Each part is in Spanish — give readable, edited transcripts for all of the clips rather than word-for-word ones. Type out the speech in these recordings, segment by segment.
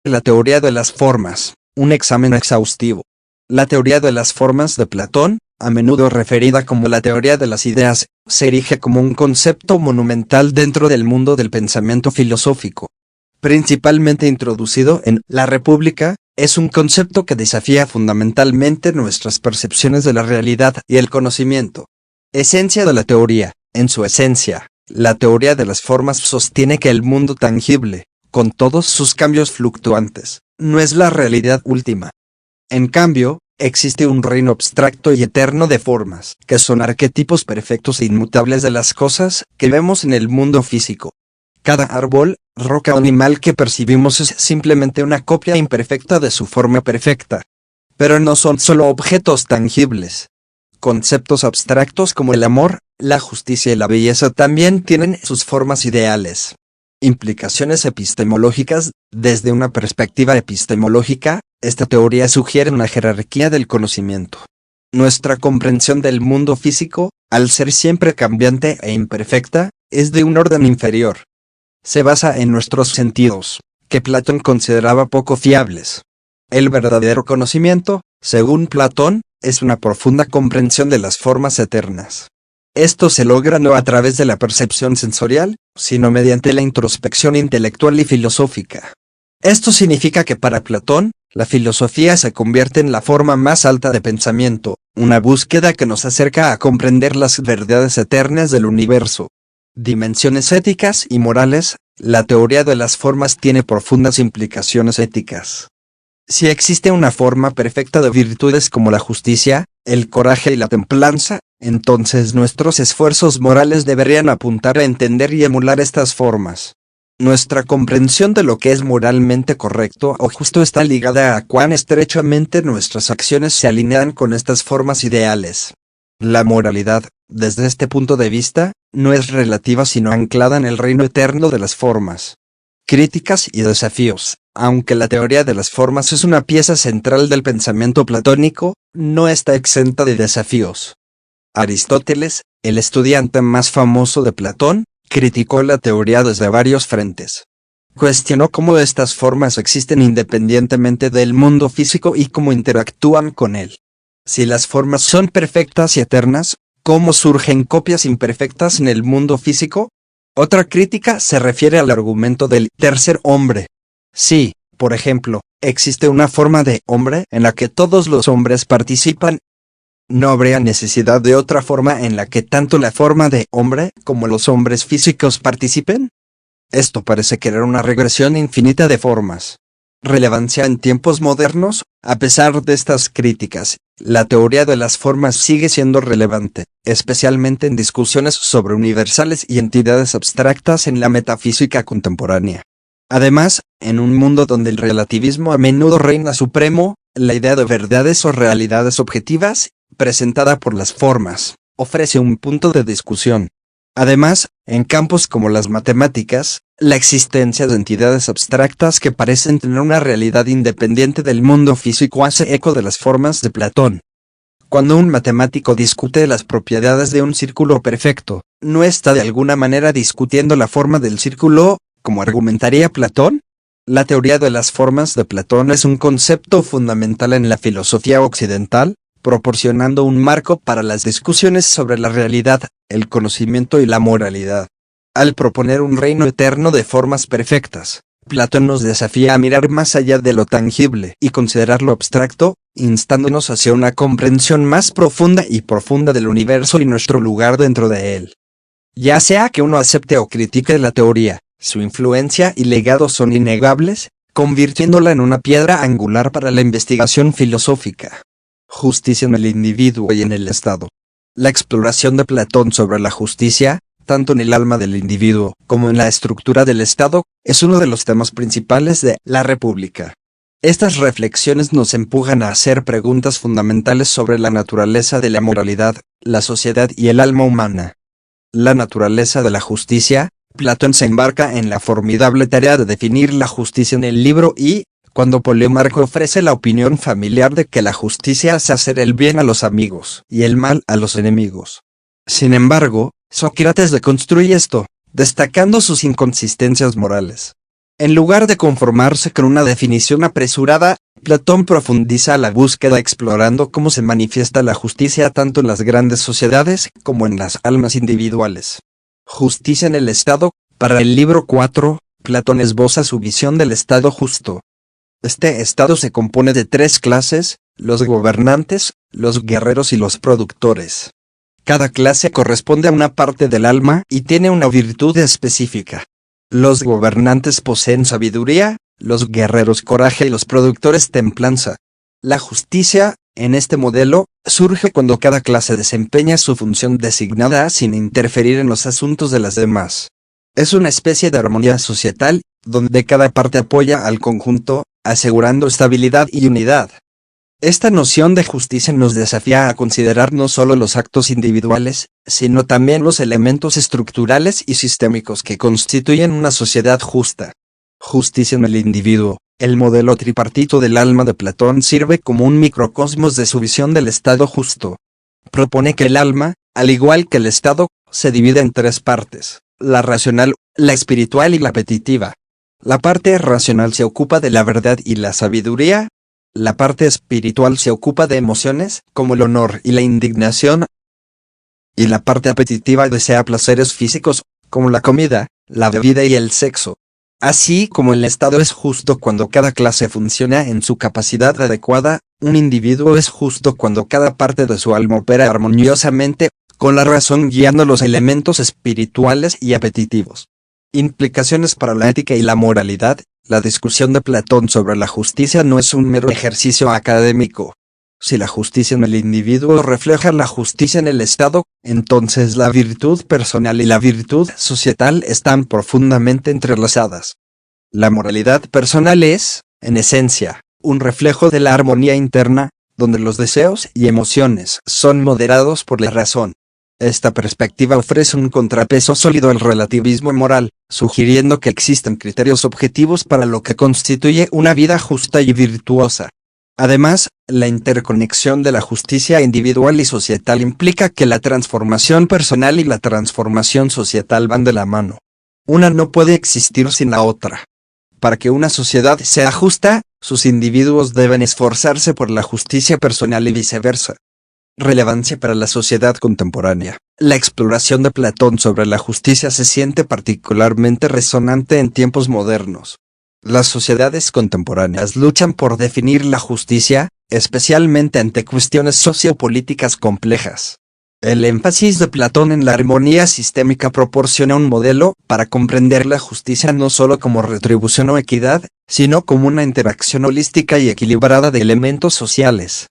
La teoría de las formas, un examen exhaustivo. La teoría de las formas de Platón, a menudo referida como la teoría de las ideas, se erige como un concepto monumental dentro del mundo del pensamiento filosófico. Principalmente introducido en La República, es un concepto que desafía fundamentalmente nuestras percepciones de la realidad y el conocimiento. Esencia de la teoría. En su esencia, la teoría de las formas sostiene que el mundo tangible, con todos sus cambios fluctuantes, no es la realidad última. En cambio, existe un reino abstracto y eterno de formas, que son arquetipos perfectos e inmutables de las cosas que vemos en el mundo físico. Cada árbol, roca o animal que percibimos es simplemente una copia imperfecta de su forma perfecta. Pero no son solo objetos tangibles. Conceptos abstractos como el amor, la justicia y la belleza también tienen sus formas ideales. Implicaciones epistemológicas. Desde una perspectiva epistemológica, esta teoría sugiere una jerarquía del conocimiento. Nuestra comprensión del mundo físico, al ser siempre cambiante e imperfecta, es de un orden inferior. Se basa en nuestros sentidos, que Platón consideraba poco fiables. El verdadero conocimiento, según Platón, es una profunda comprensión de las formas eternas. Esto se logra no a través de la percepción sensorial, sino mediante la introspección intelectual y filosófica. Esto significa que para Platón, la filosofía se convierte en la forma más alta de pensamiento, una búsqueda que nos acerca a comprender las verdades eternas del universo. Dimensiones éticas y morales. La teoría de las formas tiene profundas implicaciones éticas. Si existe una forma perfecta de virtudes como la justicia, el coraje y la templanza, entonces nuestros esfuerzos morales deberían apuntar a entender y emular estas formas. Nuestra comprensión de lo que es moralmente correcto o justo está ligada a cuán estrechamente nuestras acciones se alinean con estas formas ideales. La moralidad, desde este punto de vista, no es relativa sino anclada en el reino eterno de las formas. Críticas y desafíos. Aunque la teoría de las formas es una pieza central del pensamiento platónico, no está exenta de desafíos. Aristóteles, el estudiante más famoso de Platón, criticó la teoría desde varios frentes. Cuestionó cómo estas formas existen independientemente del mundo físico y cómo interactúan con él. Si las formas son perfectas y eternas, ¿cómo surgen copias imperfectas en el mundo físico? Otra crítica se refiere al argumento del tercer hombre. Si, por ejemplo, existe una forma de hombre en la que todos los hombres participan, ¿no habría necesidad de otra forma en la que tanto la forma de hombre como los hombres físicos participen? Esto parece crear una regresión infinita de formas. Relevancia en tiempos modernos. A pesar de estas críticas, la teoría de las formas sigue siendo relevante, especialmente en discusiones sobre universales y entidades abstractas en la metafísica contemporánea. Además, en un mundo donde el relativismo a menudo reina supremo, la idea de verdades o realidades objetivas, presentada por las formas, ofrece un punto de discusión. Además, en campos como las matemáticas, la existencia de entidades abstractas que parecen tener una realidad independiente del mundo físico hace eco de las formas de Platón. Cuando un matemático discute las propiedades de un círculo perfecto, ¿no está de alguna manera discutiendo la forma del círculo, como argumentaría Platón? La teoría de las formas de Platón es un concepto fundamental en la filosofía occidental, proporcionando un marco para las discusiones sobre la realidad, el conocimiento y la moralidad. Al proponer un reino eterno de formas perfectas, Platón nos desafía a mirar más allá de lo tangible y considerar lo abstracto, instándonos hacia una comprensión más profunda del universo y nuestro lugar dentro de él. Ya sea que uno acepte o critique la teoría, su influencia y legado son innegables, convirtiéndola en una piedra angular para la investigación filosófica. Justicia en el individuo y en el Estado. La exploración de Platón sobre la justicia, tanto en el alma del individuo como en la estructura del Estado, es uno de los temas principales de La República. Estas reflexiones nos empujan a hacer preguntas fundamentales sobre la naturaleza de la moralidad, la sociedad y el alma humana. La naturaleza de la justicia. Platón se embarca en la formidable tarea de definir la justicia en el libro y, cuando Polemarco ofrece la opinión familiar de que la justicia es hacer el bien a los amigos y el mal a los enemigos. Sin embargo, Sócrates deconstruye esto, destacando sus inconsistencias morales. En lugar de conformarse con una definición apresurada, Platón profundiza la búsqueda explorando cómo se manifiesta la justicia tanto en las grandes sociedades como en las almas individuales. Justicia en el Estado. Para el libro 4, Platón esboza su visión del Estado justo. Este Estado se compone de tres clases: los gobernantes, los guerreros y los productores. Cada clase corresponde a una parte del alma y tiene una virtud específica. Los gobernantes poseen sabiduría, los guerreros coraje y los productores templanza. La justicia, en este modelo, surge cuando cada clase desempeña su función designada sin interferir en los asuntos de las demás. Es una especie de armonía societal, donde cada parte apoya al conjunto, asegurando estabilidad y unidad. Esta noción de justicia nos desafía a considerar no solo los actos individuales, sino también los elementos estructurales y sistémicos que constituyen una sociedad justa. Justicia en el individuo. El modelo tripartito del alma de Platón sirve como un microcosmos de su visión del Estado justo. Propone que el alma, al igual que el Estado, se divide en tres partes: la racional, la espiritual y la apetitiva. La parte racional se ocupa de la verdad y la sabiduría. La parte espiritual se ocupa de emociones, como el honor y la indignación. Y la parte apetitiva desea placeres físicos, como la comida, la bebida y el sexo. Así como el Estado es justo cuando cada clase funciona en su capacidad adecuada, un individuo es justo cuando cada parte de su alma opera armoniosamente, con la razón guiando los elementos espirituales y apetitivos. Implicaciones para la ética y la moralidad. La discusión de Platón sobre la justicia no es un mero ejercicio académico. Si la justicia en el individuo refleja la justicia en el Estado, entonces la virtud personal y la virtud societal están profundamente entrelazadas. La moralidad personal es, en esencia, un reflejo de la armonía interna, donde los deseos y emociones son moderados por la razón. Esta perspectiva ofrece un contrapeso sólido al relativismo moral, sugiriendo que existen criterios objetivos para lo que constituye una vida justa y virtuosa. Además, la interconexión de la justicia individual y societal implica que la transformación personal y la transformación societal van de la mano. Una no puede existir sin la otra. Para que una sociedad sea justa, sus individuos deben esforzarse por la justicia personal y viceversa. Relevancia para la sociedad contemporánea. La exploración de Platón sobre la justicia se siente particularmente resonante en tiempos modernos. Las sociedades contemporáneas luchan por definir la justicia, especialmente ante cuestiones sociopolíticas complejas. El énfasis de Platón en la armonía sistémica proporciona un modelo para comprender la justicia no solo como retribución o equidad, sino como una interacción holística y equilibrada de elementos sociales.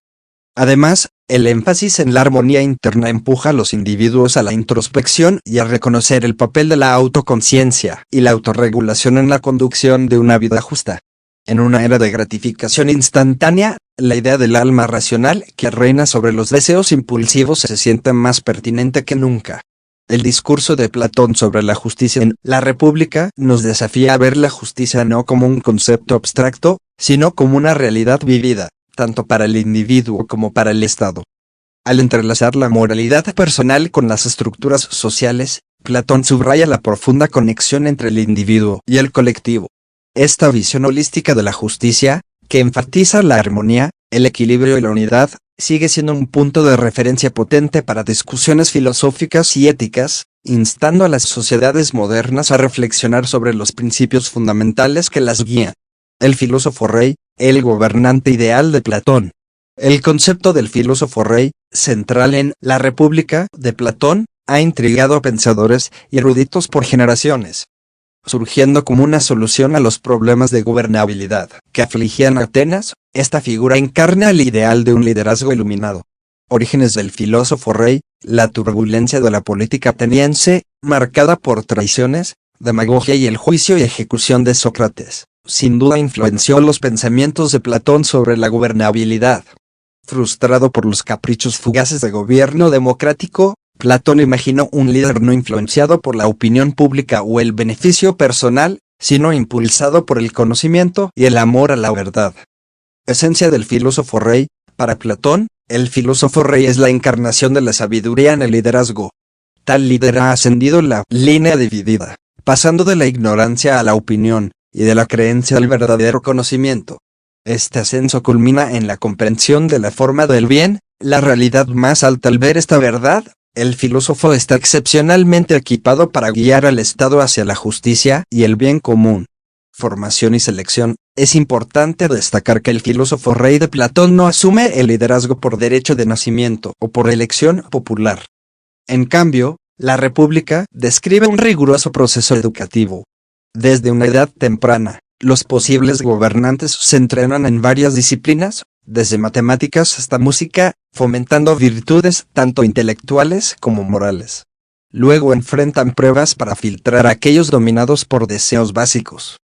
Además, el énfasis en la armonía interna empuja a los individuos a la introspección y a reconocer el papel de la autoconciencia y la autorregulación en la conducción de una vida justa. En una era de gratificación instantánea, la idea del alma racional que reina sobre los deseos impulsivos se siente más pertinente que nunca. El discurso de Platón sobre la justicia en La República nos desafía a ver la justicia no como un concepto abstracto, sino como una realidad vivida, tanto para el individuo como para el Estado. Al entrelazar la moralidad personal con las estructuras sociales, Platón subraya la profunda conexión entre el individuo y el colectivo. Esta visión holística de la justicia, que enfatiza la armonía, el equilibrio y la unidad, sigue siendo un punto de referencia potente para discusiones filosóficas y éticas, instando a las sociedades modernas a reflexionar sobre los principios fundamentales que las guían. El filósofo rey, el gobernante ideal de Platón. El concepto del filósofo rey, central en La República de Platón, ha intrigado a pensadores y eruditos por generaciones, surgiendo como una solución a los problemas de gobernabilidad que afligían a Atenas. Esta figura encarna el ideal de un liderazgo iluminado. Orígenes del filósofo rey. La turbulencia de la política ateniense, marcada por traiciones, demagogia y el juicio y ejecución de Sócrates, sin duda influenció los pensamientos de Platón sobre la gobernabilidad. Frustrado por los caprichos fugaces de gobierno democrático, Platón imaginó un líder no influenciado por la opinión pública o el beneficio personal, sino impulsado por el conocimiento y el amor a la verdad. Esencia del filósofo rey. Para Platón, el filósofo rey es la encarnación de la sabiduría en el liderazgo. Tal líder ha ascendido la línea dividida, pasando de la ignorancia a la opinión, y de la creencia del verdadero conocimiento. Este ascenso culmina en la comprensión de la forma del bien, la realidad más alta. Al ver esta verdad, el filósofo está excepcionalmente equipado para guiar al Estado hacia la justicia y el bien común. Formación y selección. Es importante destacar que el filósofo rey de Platón no asume el liderazgo por derecho de nacimiento o por elección popular. En cambio, la República describe un riguroso proceso educativo. Desde una edad temprana, los posibles gobernantes se entrenan en varias disciplinas, desde matemáticas hasta música, fomentando virtudes tanto intelectuales como morales. Luego enfrentan pruebas para filtrar a aquellos dominados por deseos básicos.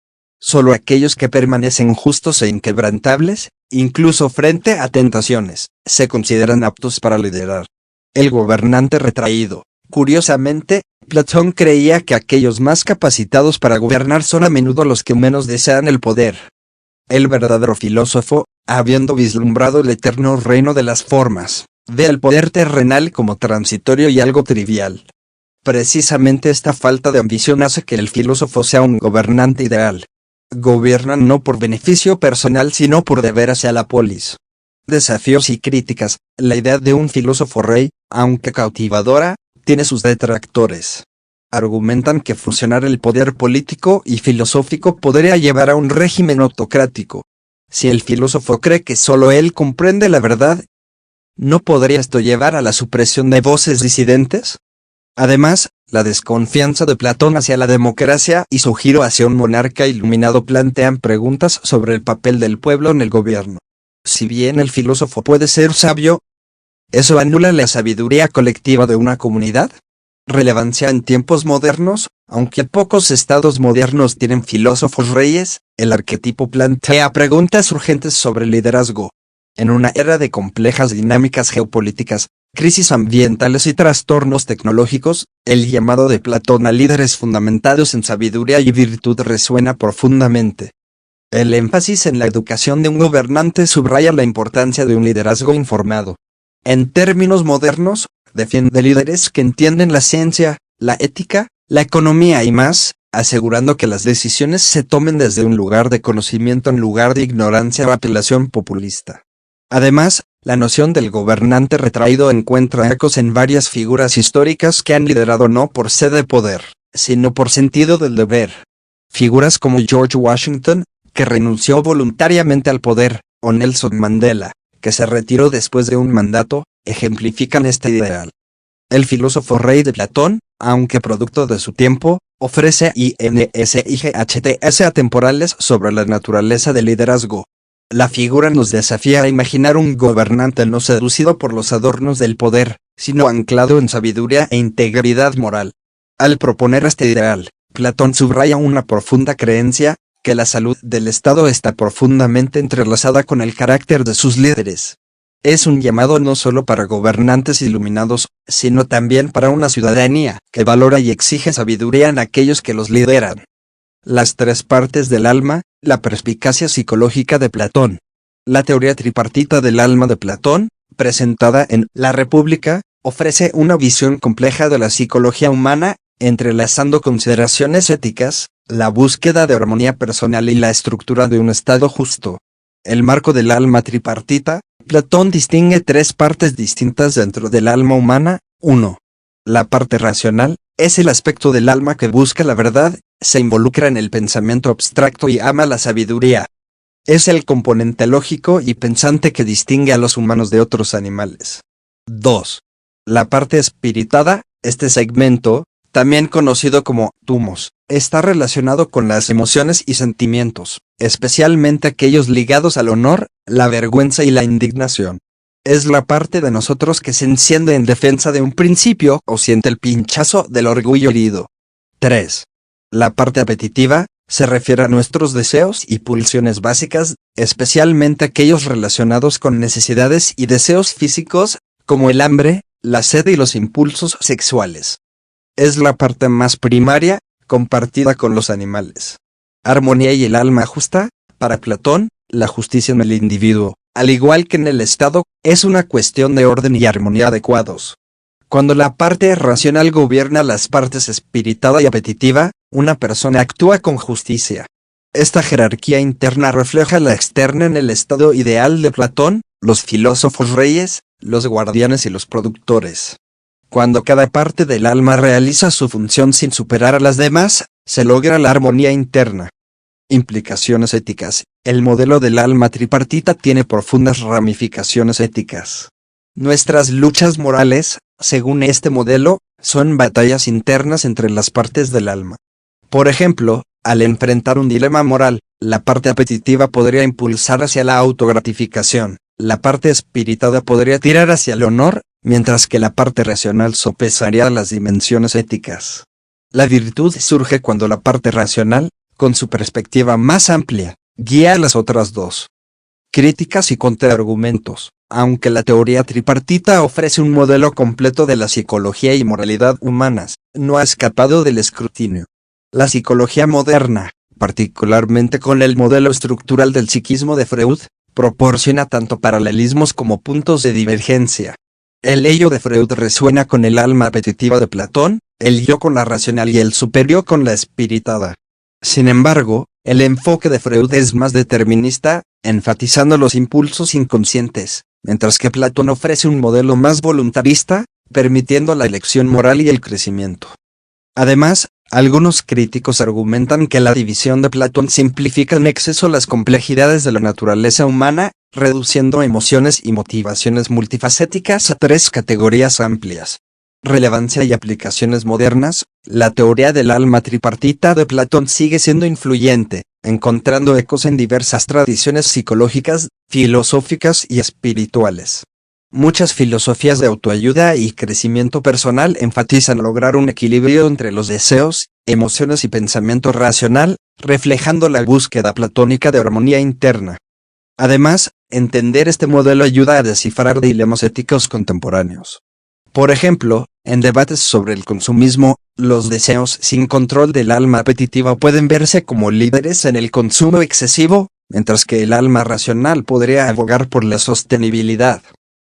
Solo aquellos que permanecen justos e inquebrantables, incluso frente a tentaciones, se consideran aptos para liderar. El gobernante retraído. Curiosamente, Platón creía que aquellos más capacitados para gobernar son a menudo los que menos desean el poder. El verdadero filósofo, habiendo vislumbrado el eterno reino de las formas, ve el poder terrenal como transitorio y algo trivial. Precisamente esta falta de ambición hace que el filósofo sea un gobernante ideal. Gobiernan no por beneficio personal sino por deber hacia la polis. Desafíos y críticas. La idea de un filósofo rey, aunque cautivadora, tiene sus detractores. Argumentan que fusionar el poder político y filosófico podría llevar a un régimen autocrático. Si el filósofo cree que solo él comprende la verdad, ¿no podría esto llevar a la supresión de voces disidentes? Además, la desconfianza de Platón hacia la democracia y su giro hacia un monarca iluminado plantean preguntas sobre el papel del pueblo en el gobierno. Si bien el filósofo puede ser sabio, ¿eso anula la sabiduría colectiva de una comunidad? Relevancia en tiempos modernos. Aunque pocos estados modernos tienen filósofos reyes, el arquetipo plantea preguntas urgentes sobre el liderazgo. En una era de complejas dinámicas geopolíticas, crisis ambientales y trastornos tecnológicos, el llamado de Platón a líderes fundamentados en sabiduría y virtud resuena profundamente. El énfasis en la educación de un gobernante subraya la importancia de un liderazgo informado. En términos modernos, defiende líderes que entienden la ciencia, la ética, la economía y más, asegurando que las decisiones se tomen desde un lugar de conocimiento en lugar de ignorancia o apelación populista. Además, la noción del gobernante retraído encuentra ecos en varias figuras históricas que han liderado no por sed de poder, sino por sentido del deber. Figuras como George Washington, que renunció voluntariamente al poder, o Nelson Mandela, que se retiró después de un mandato, ejemplifican este ideal. El filósofo rey de Platón, aunque producto de su tiempo, ofrece insights atemporales sobre la naturaleza del liderazgo. La figura nos desafía a imaginar un gobernante no seducido por los adornos del poder, sino anclado en sabiduría e integridad moral. Al proponer este ideal, Platón subraya una profunda creencia, que la salud del Estado está profundamente entrelazada con el carácter de sus líderes. Es un llamado no solo para gobernantes iluminados, sino también para una ciudadanía que valora y exige sabiduría en aquellos que los lideran. Las tres partes del alma, la perspicacia psicológica de Platón. La teoría tripartita del alma de Platón, presentada en La República, ofrece una visión compleja de la psicología humana, entrelazando consideraciones éticas, la búsqueda de armonía personal y la estructura de un estado justo. El marco del alma tripartita. Platón distingue tres partes distintas dentro del alma humana. 1. La parte racional, es el aspecto del alma que busca la verdad, se involucra en el pensamiento abstracto y ama la sabiduría. Es el componente lógico y pensante que distingue a los humanos de otros animales. 2. La parte espiritada, este segmento, también conocido como tumos, está relacionado con las emociones y sentimientos, especialmente aquellos ligados al honor, la vergüenza y la indignación. Es la parte de nosotros que se enciende en defensa de un principio o siente el pinchazo del orgullo herido. 3. La parte apetitiva, se refiere a nuestros deseos y pulsiones básicas, especialmente aquellos relacionados con necesidades y deseos físicos, como el hambre, la sed y los impulsos sexuales. Es la parte más primaria, compartida con los animales. Armonía y el alma justa. Para Platón, la justicia en el individuo, al igual que en el Estado, es una cuestión de orden y armonía adecuados. Cuando la parte racional gobierna las partes espiritada y apetitiva, una persona actúa con justicia. Esta jerarquía interna refleja la externa en el estado ideal de Platón, los filósofos reyes, los guardianes y los productores. Cuando cada parte del alma realiza su función sin superar a las demás, se logra la armonía interna. Implicaciones éticas. El modelo del alma tripartita tiene profundas ramificaciones éticas. Nuestras luchas morales, según este modelo, son batallas internas entre las partes del alma. Por ejemplo, al enfrentar un dilema moral, la parte apetitiva podría impulsar hacia la autogratificación, la parte espiritada podría tirar hacia el honor, mientras que la parte racional sopesaría las dimensiones éticas. La virtud surge cuando la parte racional, con su perspectiva más amplia, guía a las otras dos. Críticas y contraargumentos. Aunque la teoría tripartita ofrece un modelo completo de la psicología y moralidad humanas, no ha escapado del escrutinio. La psicología moderna, particularmente con el modelo estructural del psiquismo de Freud, proporciona tanto paralelismos como puntos de divergencia. El ello de Freud resuena con el alma apetitiva de Platón, el yo con la racional y el superior con la espiritada. Sin embargo, el enfoque de Freud es más determinista, enfatizando los impulsos inconscientes, mientras que Platón ofrece un modelo más voluntarista, permitiendo la elección moral y el crecimiento. Además, algunos críticos argumentan que la división de Platón simplifica en exceso las complejidades de la naturaleza humana, reduciendo emociones y motivaciones multifacéticas a tres categorías amplias. Relevancia y aplicaciones modernas. La teoría del alma tripartita de Platón sigue siendo influyente, encontrando ecos en diversas tradiciones psicológicas, filosóficas y espirituales. Muchas filosofías de autoayuda y crecimiento personal enfatizan lograr un equilibrio entre los deseos, emociones y pensamiento racional, reflejando la búsqueda platónica de armonía interna. Además, entender este modelo ayuda a descifrar dilemas éticos contemporáneos. Por ejemplo, en debates sobre el consumismo, los deseos sin control del alma apetitiva pueden verse como líderes en el consumo excesivo, mientras que el alma racional podría abogar por la sostenibilidad.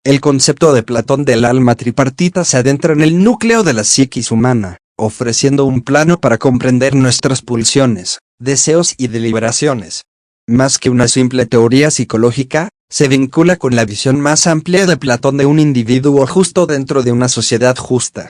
El concepto de Platón del alma tripartita se adentra en el núcleo de la psiquis humana, ofreciendo un plano para comprender nuestras pulsiones, deseos y deliberaciones. Más que una simple teoría psicológica, se vincula con la visión más amplia de Platón de un individuo justo dentro de una sociedad justa.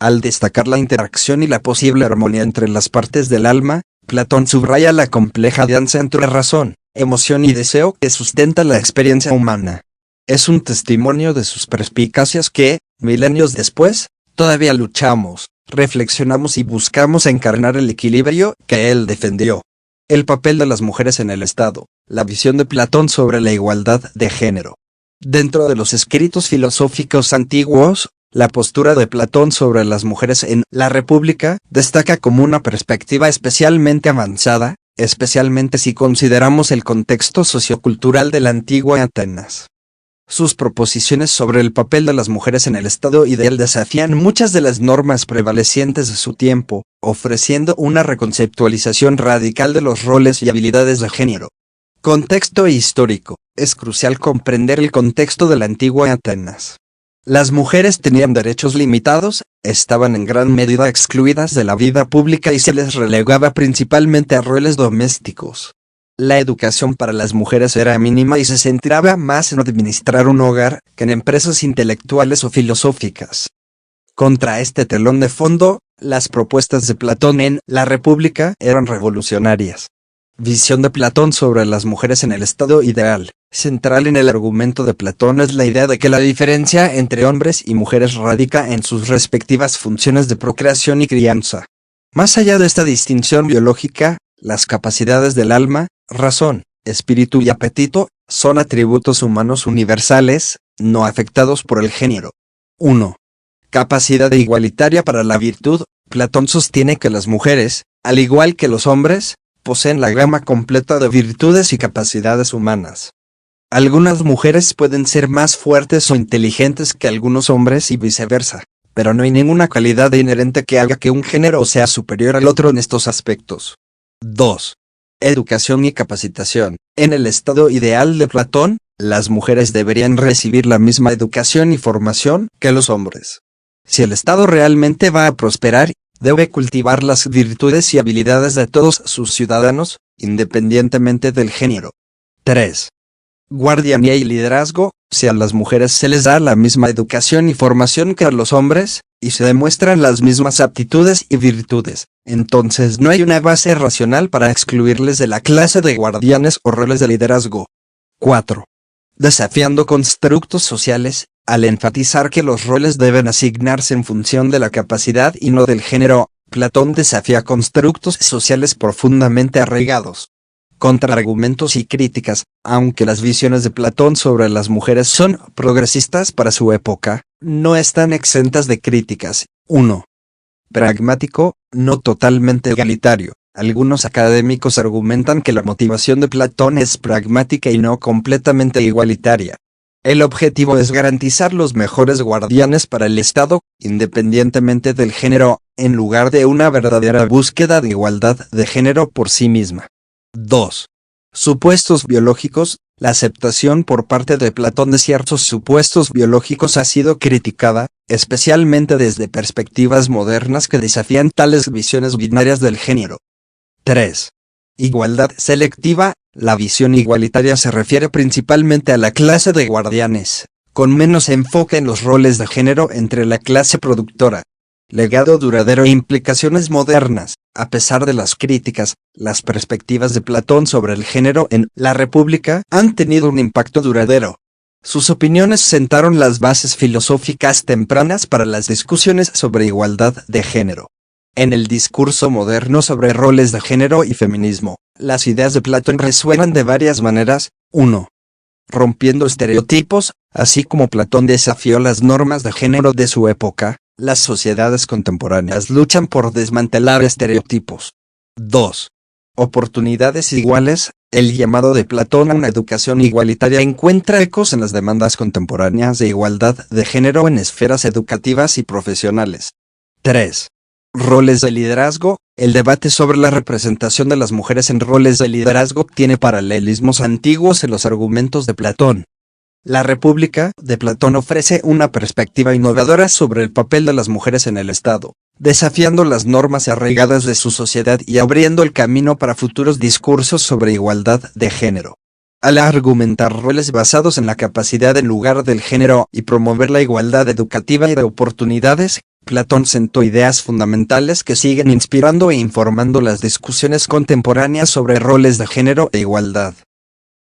Al destacar la interacción y la posible armonía entre las partes del alma, Platón subraya la compleja danza entre razón, emoción y deseo que sustenta la experiencia humana. Es un testimonio de sus perspicacias que, milenios después, todavía luchamos, reflexionamos y buscamos encarnar el equilibrio que él defendió. El papel de las mujeres en el Estado, la visión de Platón sobre la igualdad de género. Dentro de los escritos filosóficos antiguos, la postura de Platón sobre las mujeres en La República destaca como una perspectiva especialmente avanzada, especialmente si consideramos el contexto sociocultural de la antigua Atenas. Sus proposiciones sobre el papel de las mujeres en el estado ideal desafían muchas de las normas prevalecientes de su tiempo, ofreciendo una reconceptualización radical de los roles y habilidades de género. Contexto histórico. Es crucial comprender el contexto de la antigua Atenas. Las mujeres tenían derechos limitados, estaban en gran medida excluidas de la vida pública y se les relegaba principalmente a roles domésticos. La educación para las mujeres era mínima y se centraba más en administrar un hogar que en empresas intelectuales o filosóficas. Contra este telón de fondo, las propuestas de Platón en La República eran revolucionarias. Visión de Platón sobre las mujeres en el estado ideal. Central en el argumento de Platón es la idea de que la diferencia entre hombres y mujeres radica en sus respectivas funciones de procreación y crianza. Más allá de esta distinción biológica, las capacidades del alma, razón, espíritu y apetito, son atributos humanos universales, no afectados por el género. 1. Capacidad igualitaria para la virtud. Platón sostiene que las mujeres, al igual que los hombres, poseen la gama completa de virtudes y capacidades humanas. Algunas mujeres pueden ser más fuertes o inteligentes que algunos hombres y viceversa, pero no hay ninguna calidad inherente que haga que un género sea superior al otro en estos aspectos. 2. Educación y capacitación. En el estado ideal de Platón, las mujeres deberían recibir la misma educación y formación que los hombres. Si el Estado realmente va a prosperar, debe cultivar las virtudes y habilidades de todos sus ciudadanos, independientemente del género. 3. Guardianía y liderazgo. Si a las mujeres se les da la misma educación y formación que a los hombres, y se demuestran las mismas aptitudes y virtudes, entonces no hay una base racional para excluirles de la clase de guardianes o roles de liderazgo. 4. Desafiando constructos sociales. Al enfatizar que los roles deben asignarse en función de la capacidad y no del género, Platón desafía constructos sociales profundamente arraigados. Contraargumentos y críticas. Aunque las visiones de Platón sobre las mujeres son progresistas para su época, no están exentas de críticas. 1. Pragmático, no totalmente egalitario. Algunos académicos argumentan que la motivación de Platón es pragmática y no completamente igualitaria. El objetivo es garantizar los mejores guardianes para el Estado, independientemente del género, en lugar de una verdadera búsqueda de igualdad de género por sí misma. 2. Supuestos biológicos. La aceptación por parte de Platón de ciertos supuestos biológicos ha sido criticada, especialmente desde perspectivas modernas que desafían tales visiones binarias del género. 3. Igualdad selectiva. La visión igualitaria se refiere principalmente a la clase de guardianes, con menos enfoque en los roles de género entre la clase productora. Legado duradero e implicaciones modernas. A pesar de las críticas, las perspectivas de Platón sobre el género en La República han tenido un impacto duradero. Sus opiniones sentaron las bases filosóficas tempranas para las discusiones sobre igualdad de género. En el discurso moderno sobre roles de género y feminismo, las ideas de Platón resuenan de varias maneras. 1. Rompiendo estereotipos. Así como Platón desafió las normas de género de su época, las sociedades contemporáneas luchan por desmantelar estereotipos. 2. Oportunidades iguales. El llamado de Platón a una educación igualitaria encuentra ecos en las demandas contemporáneas de igualdad de género en esferas educativas y profesionales. 3. Roles de liderazgo. El debate sobre la representación de las mujeres en roles de liderazgo tiene paralelismos antiguos en los argumentos de Platón. La República de Platón ofrece una perspectiva innovadora sobre el papel de las mujeres en el Estado, desafiando las normas arraigadas de su sociedad y abriendo el camino para futuros discursos sobre igualdad de género. Al argumentar roles basados en la capacidad en lugar del género y promover la igualdad educativa y de oportunidades, Platón sentó ideas fundamentales que siguen inspirando e informando las discusiones contemporáneas sobre roles de género e igualdad.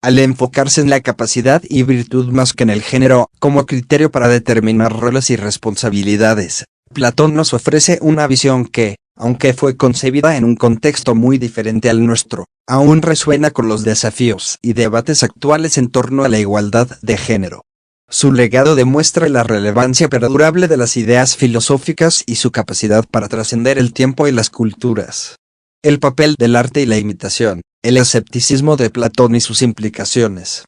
Al enfocarse en la capacidad y virtud más que en el género como criterio para determinar roles y responsabilidades, Platón nos ofrece una visión que, aunque fue concebida en un contexto muy diferente al nuestro, aún resuena con los desafíos y debates actuales en torno a la igualdad de género. Su legado demuestra la relevancia perdurable de las ideas filosóficas y su capacidad para trascender el tiempo y las culturas. El papel del arte y la imitación, el escepticismo de Platón y sus implicaciones.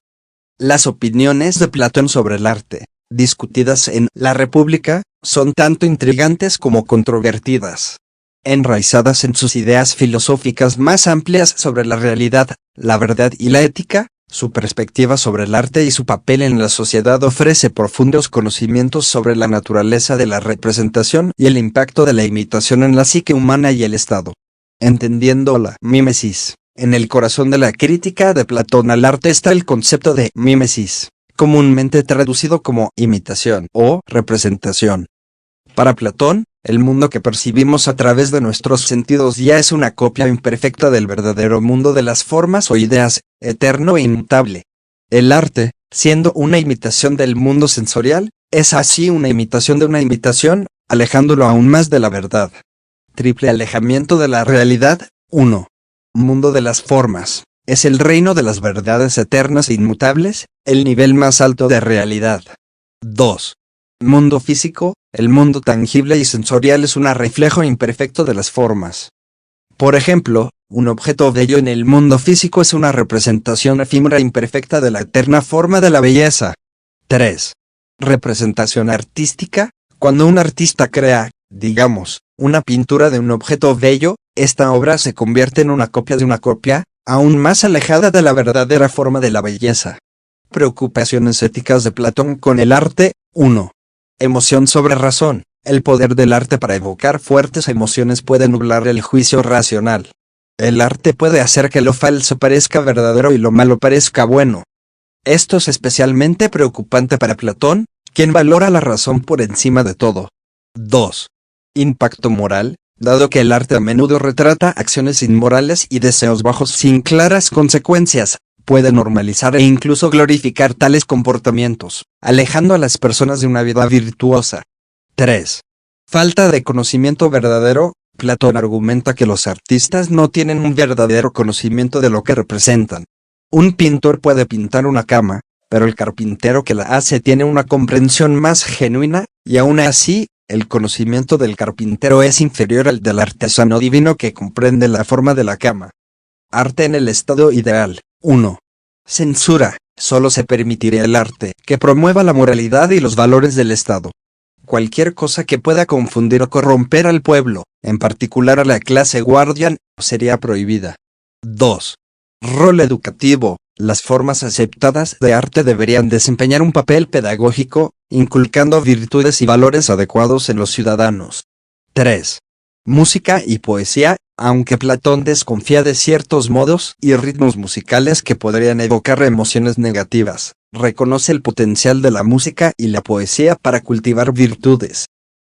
Las opiniones de Platón sobre el arte, discutidas en La República, son tanto intrigantes como controvertidas. Enraizadas en sus ideas filosóficas más amplias sobre la realidad, la verdad y la ética, su perspectiva sobre el arte y su papel en la sociedad ofrece profundos conocimientos sobre la naturaleza de la representación y el impacto de la imitación en la psique humana y el Estado. Entendiendo la mímesis. En el corazón de la crítica de Platón al arte está el concepto de mímesis, comúnmente traducido como imitación o representación. Para Platón, el mundo que percibimos a través de nuestros sentidos ya es una copia imperfecta del verdadero mundo de las formas o ideas, eterno e inmutable. El arte, siendo una imitación del mundo sensorial, es así una imitación de una imitación, alejándolo aún más de la verdad. Triple alejamiento de la realidad. 1. Mundo de las formas. Es el reino de las verdades eternas e inmutables, el nivel más alto de realidad. 2. Mundo físico. El mundo tangible y sensorial es un reflejo imperfecto de las formas. Por ejemplo, un objeto bello en el mundo físico es una representación efímera e imperfecta de la eterna forma de la belleza. 3. Representación artística. Cuando un artista crea, digamos, una pintura de un objeto bello, esta obra se convierte en una copia de una copia, aún más alejada de la verdadera forma de la belleza. Preocupaciones éticas de Platón con el arte. 1. Emoción sobre razón. El poder del arte para evocar fuertes emociones puede nublar el juicio racional. El arte puede hacer que lo falso parezca verdadero y lo malo parezca bueno. Esto es especialmente preocupante para Platón, quien valora la razón por encima de todo. 2. Impacto moral, dado que el arte a menudo retrata acciones inmorales y deseos bajos sin claras consecuencias, puede normalizar e incluso glorificar tales comportamientos, alejando a las personas de una vida virtuosa. 3. Falta de conocimiento verdadero. Platón argumenta que los artistas no tienen un verdadero conocimiento de lo que representan. Un pintor puede pintar una cama, pero el carpintero que la hace tiene una comprensión más genuina, y aún así, el conocimiento del carpintero es inferior al del artesano divino que comprende la forma de la cama. Arte en el estado ideal. 1. Censura. Solo se permitirá el arte que promueva la moralidad y los valores del Estado. Cualquier cosa que pueda confundir o corromper al pueblo, en particular a la clase guardián, sería prohibida. 2. Rol educativo. Las formas aceptadas de arte deberían desempeñar un papel pedagógico, inculcando virtudes y valores adecuados en los ciudadanos. 3. Música y poesía. Aunque Platón desconfía de ciertos modos y ritmos musicales que podrían evocar emociones negativas, reconoce el potencial de la música y la poesía para cultivar virtudes.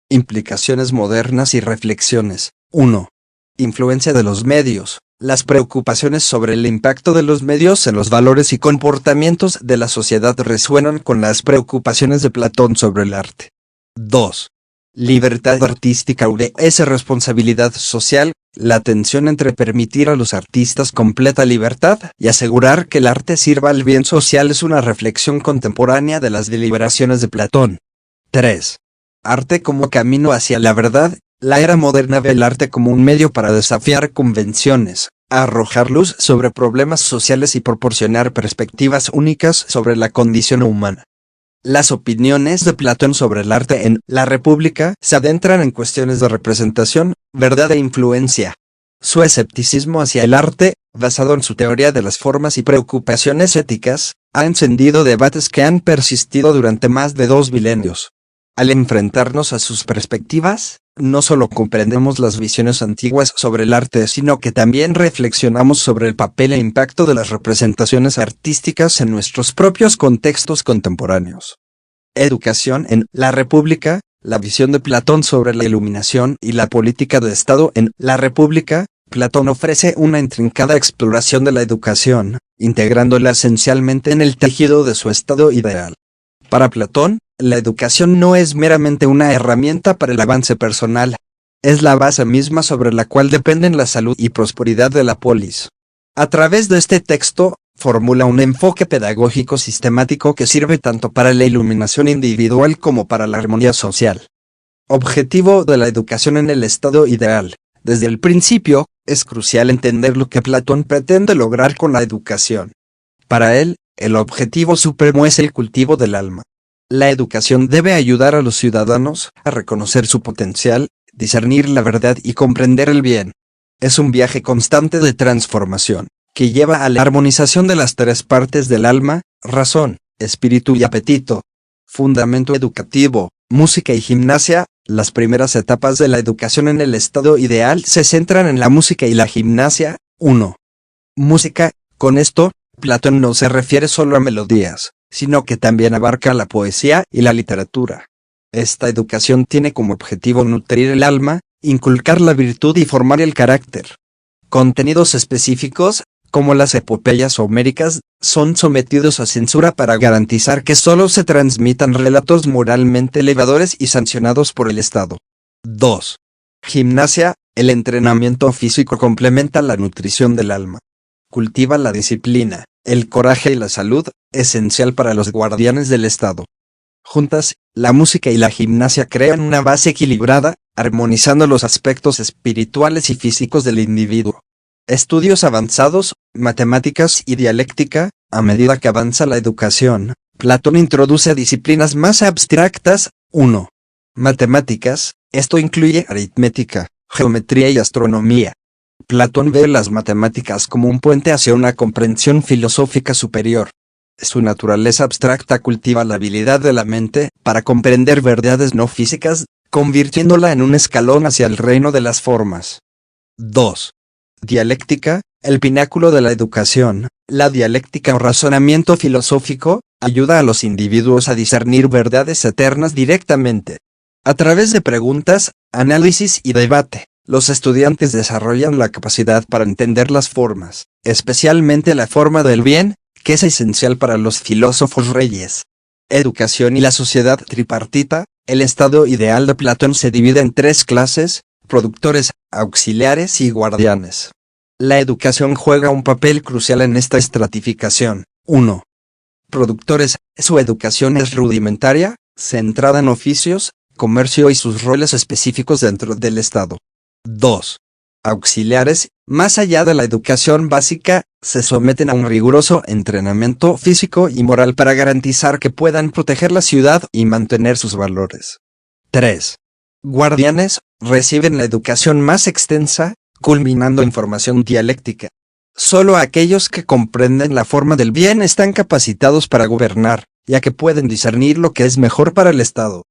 Implicaciones modernas y reflexiones. 1. Influencia de los medios. Las preocupaciones sobre el impacto de los medios en los valores y comportamientos de la sociedad resuenan con las preocupaciones de Platón sobre el arte. 2. Libertad artística es responsabilidad social. La tensión entre permitir a los artistas completa libertad y asegurar que el arte sirva al bien social es una reflexión contemporánea de las deliberaciones de Platón. 3. Arte como camino hacia la verdad. La era moderna ve el arte como un medio para desafiar convenciones, arrojar luz sobre problemas sociales y proporcionar perspectivas únicas sobre la condición humana. Las opiniones de Platón sobre el arte en La República se adentran en cuestiones de representación, verdad e influencia. Su escepticismo hacia el arte, basado en su teoría de las formas y preocupaciones éticas, ha encendido debates que han persistido durante más de 2 milenios. Al enfrentarnos a sus perspectivas, no solo comprendemos las visiones antiguas sobre el arte, sino que también reflexionamos sobre el papel e impacto de las representaciones artísticas en nuestros propios contextos contemporáneos. Educación en La República. La visión de Platón sobre la iluminación y la política de Estado en La República. Platón ofrece una intrincada exploración de la educación, integrándola esencialmente en el tejido de su estado ideal. Para Platón, la educación no es meramente una herramienta para el avance personal. Es la base misma sobre la cual dependen la salud y prosperidad de la polis. A través de este texto, formula un enfoque pedagógico sistemático que sirve tanto para la iluminación individual como para la armonía social. Objetivo de la educación en el estado ideal. Desde el principio, es crucial entender lo que Platón pretende lograr con la educación. Para él, el objetivo supremo es el cultivo del alma. La educación debe ayudar a los ciudadanos a reconocer su potencial, discernir la verdad y comprender el bien. Es un viaje constante de transformación, que lleva a la armonización de las 3 partes del alma: razón, espíritu y apetito. Fundamento educativo, música y gimnasia. Las primeras etapas de la educación en el estado ideal se centran en la música y la gimnasia. 1. Música. Con esto, Platón no se refiere solo a melodías, sino que también abarca la poesía y la literatura. Esta educación tiene como objetivo nutrir el alma, inculcar la virtud y formar el carácter. Contenidos específicos, como las epopeyas homéricas, son sometidos a censura para garantizar que solo se transmitan relatos moralmente elevadores y sancionados por el Estado. 2. Gimnasia. El entrenamiento físico complementa la nutrición del alma. Cultiva la disciplina, el coraje y la salud, esencial para los guardianes del Estado. Juntas, la música y la gimnasia crean una base equilibrada, armonizando los aspectos espirituales y físicos del individuo. Estudios avanzados, matemáticas y dialéctica. A medida que avanza la educación, Platón introduce disciplinas más abstractas. 1. Matemáticas. Esto incluye aritmética, geometría y astronomía. Platón ve las matemáticas como un puente hacia una comprensión filosófica superior. Su naturaleza abstracta cultiva la habilidad de la mente para comprender verdades no físicas, convirtiéndola en un escalón hacia el reino de las formas. 2. Dialéctica, el pináculo de la educación. La dialéctica o razonamiento filosófico ayuda a los individuos a discernir verdades eternas directamente. A través de preguntas, análisis y debate, los estudiantes desarrollan la capacidad para entender las formas, especialmente la forma del bien, que es esencial para los filósofos reyes. Educación y la sociedad tripartita. El estado ideal de Platón se divide en tres clases: productores, auxiliares y guardianes. La educación juega un papel crucial en esta estratificación. 1. Productores. Su educación es rudimentaria, centrada en oficios, comercio y sus roles específicos dentro del Estado. 2. Auxiliares. Más allá de la educación básica, se someten a un riguroso entrenamiento físico y moral para garantizar que puedan proteger la ciudad y mantener sus valores. 3. Guardianes. Reciben la educación más extensa, culminando en formación dialéctica. Solo aquellos que comprenden la forma del bien están capacitados para gobernar, ya que pueden discernir lo que es mejor para el Estado.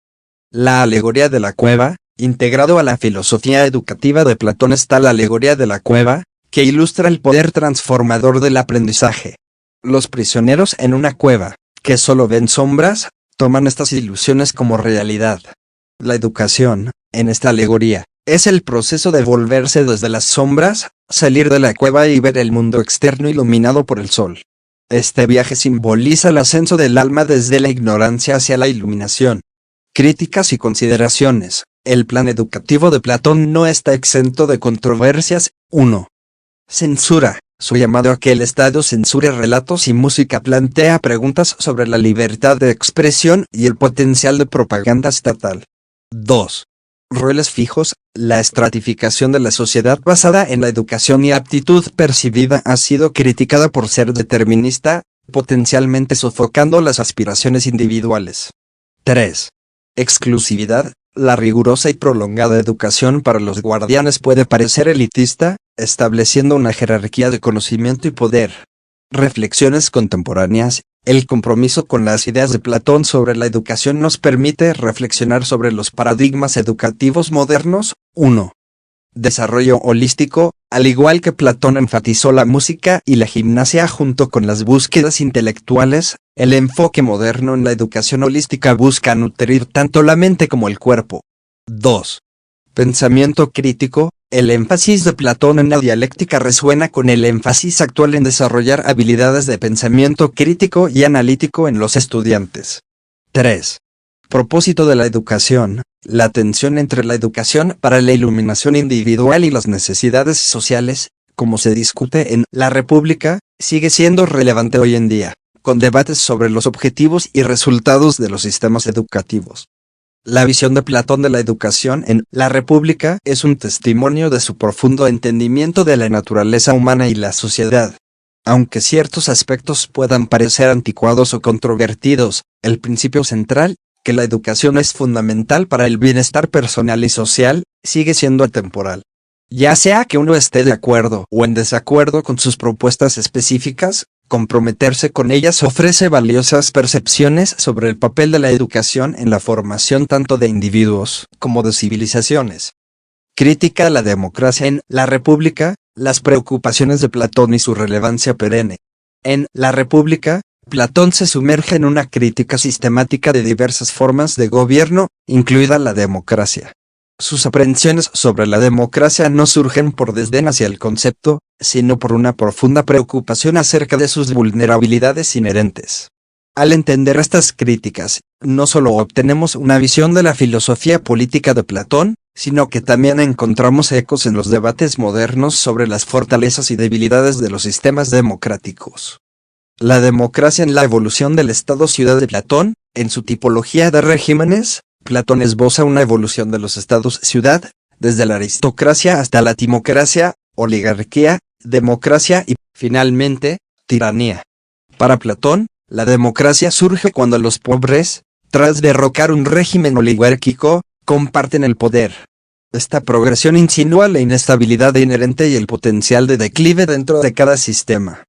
La alegoría de la cueva. Integrado a la filosofía educativa de Platón está la alegoría de la cueva, que ilustra el poder transformador del aprendizaje. Los prisioneros en una cueva, que solo ven sombras, toman estas ilusiones como realidad. La educación, en esta alegoría, es el proceso de volverse desde las sombras, salir de la cueva y ver el mundo externo iluminado por el sol. Este viaje simboliza el ascenso del alma desde la ignorancia hacia la iluminación. Críticas y consideraciones. El plan educativo de Platón no está exento de controversias. 1. Censura. Su llamado a que el Estado censure relatos y música plantea preguntas sobre la libertad de expresión y el potencial de propaganda estatal. 2. Roles fijos. La estratificación de la sociedad basada en la educación y aptitud percibida ha sido criticada por ser determinista, potencialmente sofocando las aspiraciones individuales. 3. Exclusividad. La rigurosa y prolongada educación para los guardianes puede parecer elitista, estableciendo una jerarquía de conocimiento y poder. Reflexiones contemporáneas. El compromiso con las ideas de Platón sobre la educación nos permite reflexionar sobre los paradigmas educativos modernos. 1. Desarrollo holístico. Al igual que Platón enfatizó la música y la gimnasia junto con las búsquedas intelectuales, el enfoque moderno en la educación holística busca nutrir tanto la mente como el cuerpo. 2. Pensamiento crítico. El énfasis de Platón en la dialéctica resuena con el énfasis actual en desarrollar habilidades de pensamiento crítico y analítico en los estudiantes. 3. Propósito de la educación. La tensión entre la educación para la iluminación individual y las necesidades sociales, como se discute en La República, sigue siendo relevante hoy en día, con debates sobre los objetivos y resultados de los sistemas educativos. La visión de Platón de la educación en La República es un testimonio de su profundo entendimiento de la naturaleza humana y la sociedad. Aunque ciertos aspectos puedan parecer anticuados o controvertidos, el principio central, que la educación es fundamental para el bienestar personal y social, sigue siendo atemporal. Ya sea que uno esté de acuerdo o en desacuerdo con sus propuestas específicas, comprometerse con ellas ofrece valiosas percepciones sobre el papel de la educación en la formación tanto de individuos como de civilizaciones. Crítica a la democracia en La República, las preocupaciones de Platón y su relevancia perenne. En La República, Platón se sumerge en una crítica sistemática de diversas formas de gobierno, incluida la democracia. Sus aprehensiones sobre la democracia no surgen por desdén hacia el concepto, sino por una profunda preocupación acerca de sus vulnerabilidades inherentes. Al entender estas críticas, no solo obtenemos una visión de la filosofía política de Platón, sino que también encontramos ecos en los debates modernos sobre las fortalezas y debilidades de los sistemas democráticos. La democracia en la evolución del Estado-ciudad de Platón. En su tipología de regímenes, Platón esboza una evolución de los estados-ciudad, desde la aristocracia hasta la timocracia, oligarquía, democracia y, finalmente, tiranía. Para Platón, la democracia surge cuando los pobres, tras derrocar un régimen oligárquico, comparten el poder. Esta progresión insinúa la inestabilidad inherente y el potencial de declive dentro de cada sistema.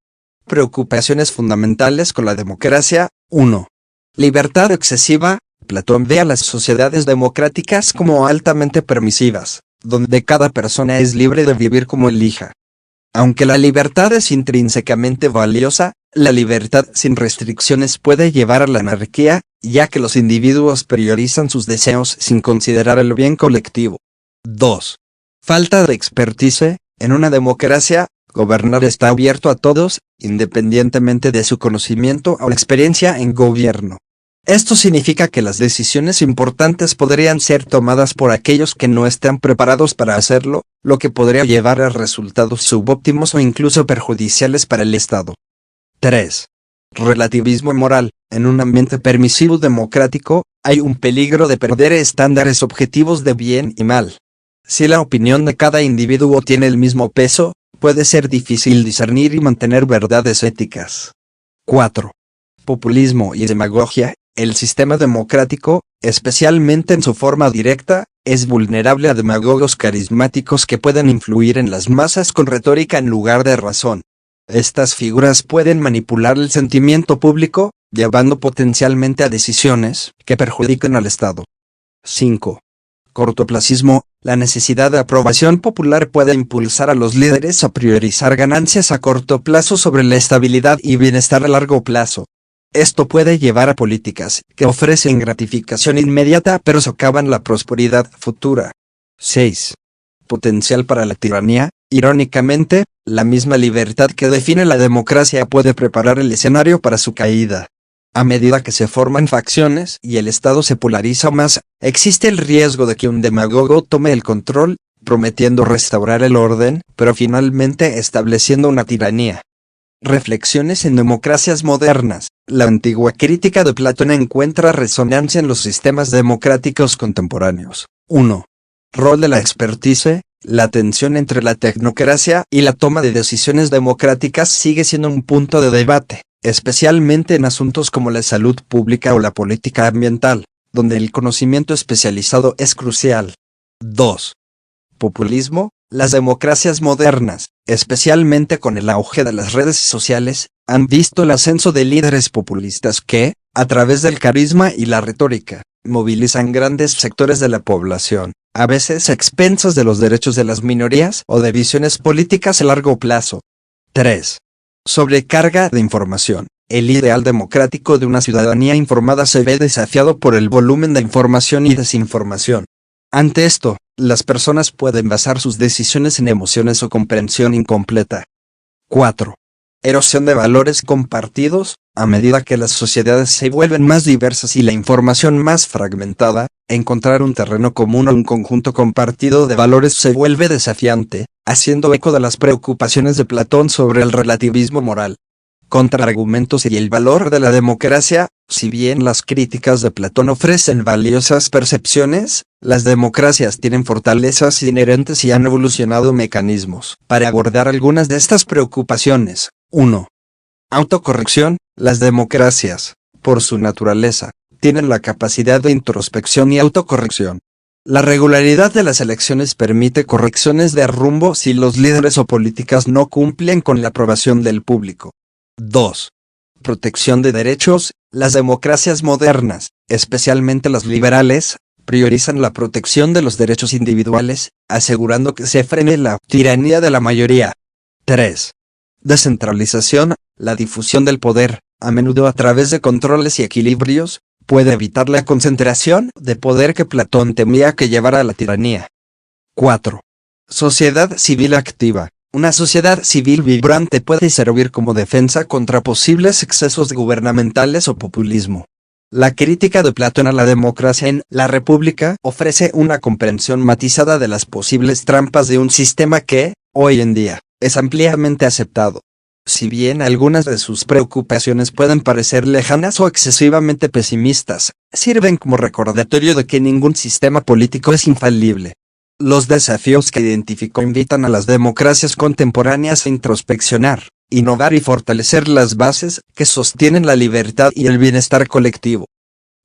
Preocupaciones fundamentales con la democracia. 1. Libertad excesiva. Platón ve a las sociedades democráticas como altamente permisivas, donde cada persona es libre de vivir como elija. Aunque la libertad es intrínsecamente valiosa, la libertad sin restricciones puede llevar a la anarquía, ya que los individuos priorizan sus deseos sin considerar el bien colectivo. 2. Falta de expertise. En una democracia, gobernar está abierto a todos, independientemente de su conocimiento o experiencia en gobierno. Esto significa que las decisiones importantes podrían ser tomadas por aquellos que no están preparados para hacerlo, lo que podría llevar a resultados subóptimos o incluso perjudiciales para el Estado. 3. Relativismo moral. En un ambiente permisivo democrático, hay un peligro de perder estándares objetivos de bien y mal. Si la opinión de cada individuo tiene el mismo peso, puede ser difícil discernir y mantener verdades éticas. 4. Populismo y demagogia. El sistema democrático, especialmente en su forma directa, es vulnerable a demagogos carismáticos que pueden influir en las masas con retórica en lugar de razón. Estas figuras pueden manipular el sentimiento público, llevando potencialmente a decisiones que perjudican al Estado. 5. Cortoplacismo. La necesidad de aprobación popular puede impulsar a los líderes a priorizar ganancias a corto plazo sobre la estabilidad y bienestar a largo plazo. Esto puede llevar a políticas que ofrecen gratificación inmediata pero socavan la prosperidad futura. 6. Potencial para la tiranía. Irónicamente, la misma libertad que define la democracia puede preparar el escenario para su caída. A medida que se forman facciones y el Estado se polariza más, existe el riesgo de que un demagogo tome el control, prometiendo restaurar el orden, pero finalmente estableciendo una tiranía. Reflexiones en democracias modernas. La antigua crítica de Platón encuentra resonancia en los sistemas democráticos contemporáneos. 1. Rol de la expertise. La tensión entre la tecnocracia y la toma de decisiones democráticas sigue siendo un punto de debate, especialmente en asuntos como la salud pública o la política ambiental, donde el conocimiento especializado es crucial. 2. Populismo. Las democracias modernas, especialmente con el auge de las redes sociales, han visto el ascenso de líderes populistas que, a través del carisma y la retórica, movilizan grandes sectores de la población, a veces a expensas de los derechos de las minorías o de visiones políticas a largo plazo. 3. Sobrecarga de información. El ideal democrático de una ciudadanía informada se ve desafiado por el volumen de información y desinformación. Ante esto, las personas pueden basar sus decisiones en emociones o comprensión incompleta. 4. Erosión de valores compartidos. A medida que las sociedades se vuelven más diversas y la información más fragmentada, encontrar un terreno común o un conjunto compartido de valores se vuelve desafiante, haciendo eco de las preocupaciones de Platón sobre el relativismo moral. Contraargumentos y el valor de la democracia. Si bien las críticas de Platón ofrecen valiosas percepciones, las democracias tienen fortalezas inherentes y han evolucionado mecanismos para abordar algunas de estas preocupaciones. 1. Autocorrección. Las democracias, por su naturaleza, tienen la capacidad de introspección y autocorrección. La regularidad de las elecciones permite correcciones de rumbo si los líderes o políticas no cumplen con la aprobación del público. 2. Protección de derechos. Las democracias modernas, especialmente las liberales, priorizan la protección de los derechos individuales, asegurando que se frene la tiranía de la mayoría. 3. Descentralización. La difusión del poder, a menudo a través de controles y equilibrios, puede evitar la concentración de poder que Platón temía que llevara a la tiranía. 4. Sociedad civil activa. Una sociedad civil vibrante puede servir como defensa contra posibles excesos gubernamentales o populismo. La crítica de Platón a la democracia en La República ofrece una comprensión matizada de las posibles trampas de un sistema que, hoy en día, es ampliamente aceptado. Si bien algunas de sus preocupaciones pueden parecer lejanas o excesivamente pesimistas, sirven como recordatorio de que ningún sistema político es infalible. Los desafíos que identificó invitan a las democracias contemporáneas a introspeccionar, innovar y fortalecer las bases que sostienen la libertad y el bienestar colectivo.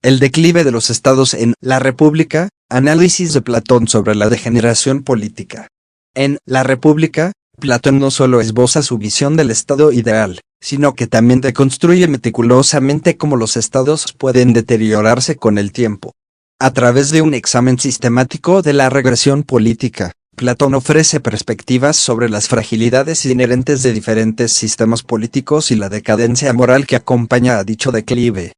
El declive de los estados en La República, análisis de Platón sobre la degeneración política. En La República, Platón no solo esboza su visión del estado ideal, sino que también deconstruye meticulosamente cómo los estados pueden deteriorarse con el tiempo. A través de un examen sistemático de la regresión política, Platón ofrece perspectivas sobre las fragilidades inherentes de diferentes sistemas políticos y la decadencia moral que acompaña a dicho declive.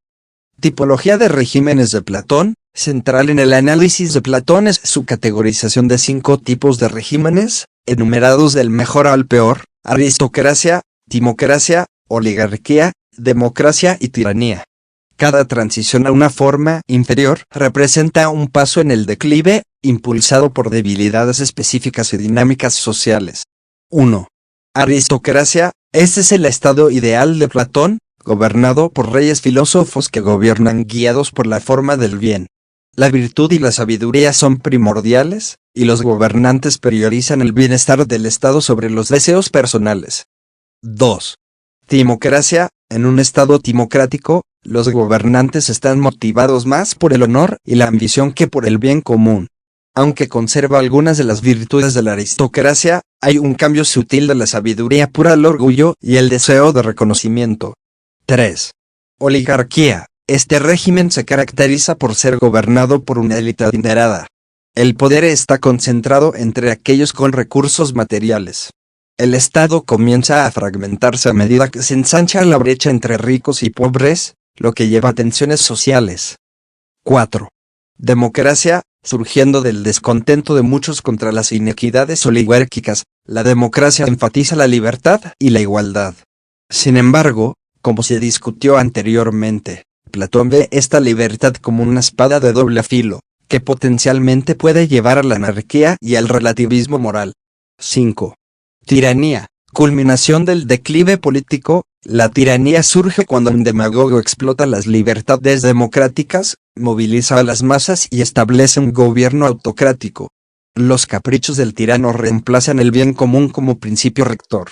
Tipología de regímenes de Platón. Central en el análisis de Platón es su categorización de 5 tipos de regímenes, enumerados del mejor al peor: aristocracia, timocracia, oligarquía, democracia y tiranía. Cada transición a una forma inferior representa un paso en el declive, impulsado por debilidades específicas y dinámicas sociales. 1. Aristocracia. Este es el estado ideal de Platón, gobernado por reyes filósofos que gobiernan guiados por la forma del bien. La virtud y la sabiduría son primordiales, y los gobernantes priorizan el bienestar del Estado sobre los deseos personales. 2. Timocracia. En un Estado timocrático, los gobernantes están motivados más por el honor y la ambición que por el bien común. Aunque conserva algunas de las virtudes de la aristocracia, hay un cambio sutil de la sabiduría pura al orgullo y el deseo de reconocimiento. 3. Oligarquía. Este régimen se caracteriza por ser gobernado por una élite adinerada. El poder está concentrado entre aquellos con recursos materiales. El Estado comienza a fragmentarse a medida que se ensancha la brecha entre ricos y pobres, lo que lleva a tensiones sociales. 4. Democracia. Surgiendo del descontento de muchos contra las inequidades oligárquicas, la democracia enfatiza la libertad y la igualdad. Sin embargo, como se discutió anteriormente, Platón ve esta libertad como una espada de doble filo, que potencialmente puede llevar a la anarquía y al relativismo moral. 5. Tiranía. Culminación del declive político. La tiranía surge cuando un demagogo explota las libertades democráticas, moviliza a las masas y establece un gobierno autocrático. Los caprichos del tirano reemplazan el bien común como principio rector.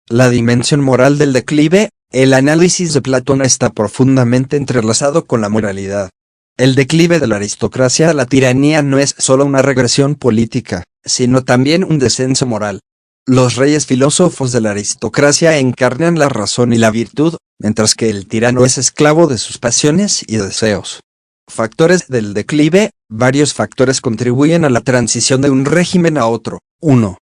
La dimensión moral del declive. El análisis de Platón está profundamente entrelazado con la moralidad. El declive de la aristocracia a la tiranía no es solo una regresión política, sino también un descenso moral. Los reyes filósofos de la aristocracia encarnan la razón y la virtud, mientras que el tirano es esclavo de sus pasiones y deseos. Factores del declive. Varios factores contribuyen a la transición de un régimen a otro. 1.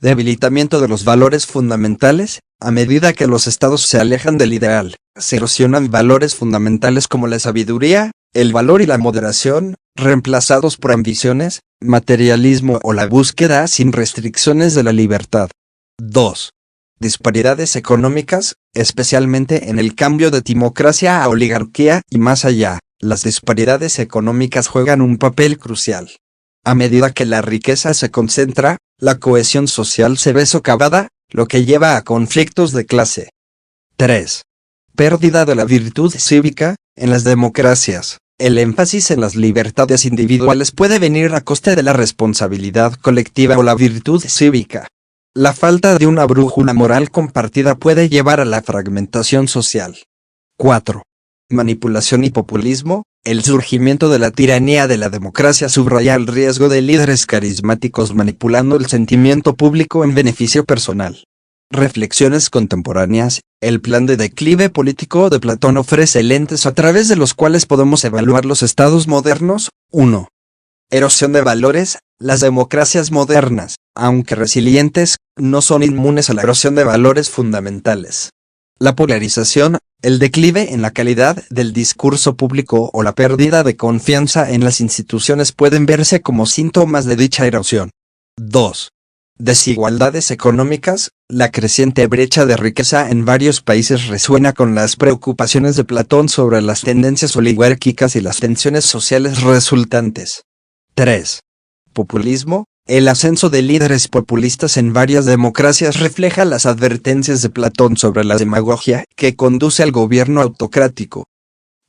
Debilitamiento de los valores fundamentales. A medida que los estados se alejan del ideal, se erosionan valores fundamentales como la sabiduría, el valor y la moderación, reemplazados por ambiciones, materialismo o la búsqueda sin restricciones de la libertad. 2. Disparidades económicas, especialmente en el cambio de timocracia a oligarquía y más allá, las disparidades económicas juegan un papel crucial. A medida que la riqueza se concentra, la cohesión social se ve socavada, lo que lleva a conflictos de clase. 3. Pérdida de la virtud cívica. En las democracias, el énfasis en las libertades individuales puede venir a costa de la responsabilidad colectiva o la virtud cívica. La falta de una brújula moral compartida puede llevar a la fragmentación social. 4. Manipulación y populismo. El surgimiento de la tiranía de la democracia subraya el riesgo de líderes carismáticos manipulando el sentimiento público en beneficio personal. Reflexiones contemporáneas. El plan de declive político de Platón ofrece lentes a través de los cuales podemos evaluar los estados modernos. 1. Erosión de valores. Las democracias modernas, aunque resilientes, no son inmunes a la erosión de valores fundamentales. La polarización, el declive en la calidad del discurso público o la pérdida de confianza en las instituciones pueden verse como síntomas de dicha erosión. 2. Desigualdades económicas. La creciente brecha de riqueza en varios países resuena con las preocupaciones de Platón sobre las tendencias oligárquicas y las tensiones sociales resultantes. 3. Populismo. El ascenso de líderes populistas en varias democracias refleja las advertencias de Platón sobre la demagogia que conduce al gobierno autocrático.